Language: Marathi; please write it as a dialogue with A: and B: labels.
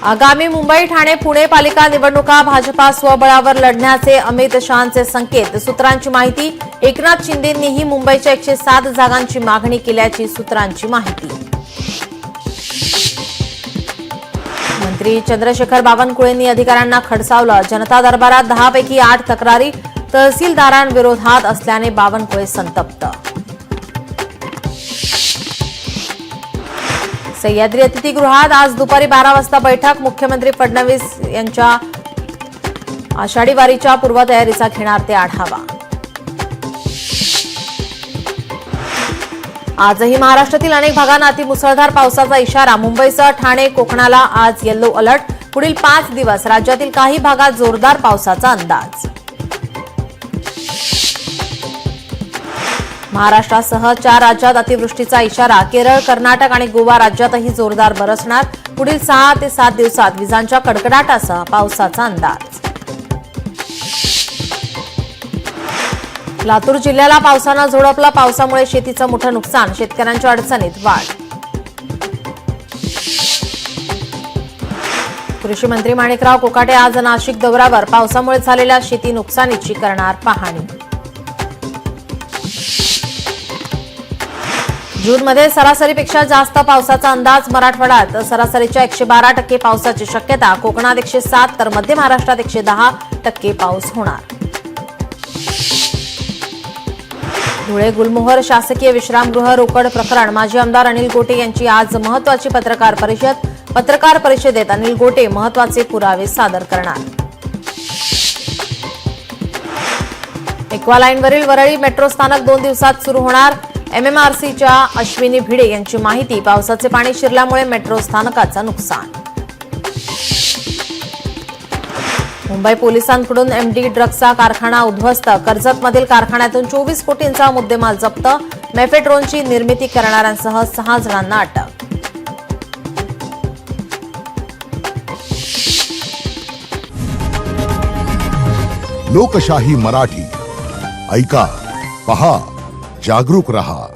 A: आगामी मुंबई ठाणे पुणे पालिका निवडणुका भाजपा स्वबळावर लढण्याचे अमित शहांचे संकेत। सूत्रांची माहिती, एकनाथ शिंदेंनीही मुंबईच्या 107 जागांची मागणी केल्याची सूत्रांची माहिती। मंत्री चंद्रशेखर बावनकुळेंनी अधिकाऱ्यांना खडसावलं। जनता दरबारात 10 पैकी 8 तक्रारी तहसीलदारांविरोधात असल्याने बावनकुळे संतप्त। सह्याद्री अतिथीगृहात आज दुपारी 12 वाजता बैठक। मुख्यमंत्री फडणवीस यांच्या आषाढी वारीच्या पूर्वतयारीचा घेणार ते आढावा। आजही महाराष्ट्रातील अनेक भागांना अतिमुसळधार पावसाचा इशारा। मुंबईसह ठाणे कोकणाला आज येलो अलर्ट। पुढील 5 दिवस राज्यातील काही भागात जोरदार पावसाचा अंदाज। महाराष्ट्रासह 4 राज्यात अतिवृष्टीचा इशारा। केरळ, कर्नाटक आणि गोवा राज्यातही जोरदार बरसणार। पुढील 6 ते 7 दिवसात विजांच्या कडकडाटासह पावसाचा अंदाज। लातूर जिल्ह्याला पावसानं झोडपलं। पावसामुळे शेतीचं मोठं नुकसान, शेतकऱ्यांच्या अडचणीत वाढ। कृषी मंत्री माणिकराव कोकाटे आज नाशिक दौऱ्यावर। पावसामुळे झालेल्या शेती नुकसानीची करणार पाहणी। जूनमध्ये सरासरीपेक्षा जास्त पावसाचा अंदाज। मराठवाड्यात सरासरीच्या 112% पावसाची शक्यता। कोकणात 107 तर मध्य महाराष्ट्रात 110% पाऊस होणार। धुळे गुलमोहर शासकीय विश्रामगृह रोकड प्रकरण। माजी आमदार अनिल गोटे यांची आज महत्त्वाची पत्रकार परिषद। पत्रकार परिषदेत अनिल गोटे महत्त्वाचे पुरावे सादर करणार। एक्वालाईनवरील वरळी मेट्रो स्थानक 2 दिवसात सुरू होणार। एमएमआरसीच्या अश्विनी भिडे यांची माहिती। पावसाचे पाणी शिरल्यामुळे मेट्रो स्थानकाचं नुकसान। मुंबई पोलिसांकडून एमडी ड्रग्जचा कारखाना उद्ध्वस्त। कर्जतमधील कारखान्यातून 24 कोटींचा मुद्देमाल जप्त। मेफेड्रोनची निर्मिती करणाऱ्यांसह 6 जणांना अटक।
B: लोकशाही मराठी ऐका, पहा, जागरूक रहा।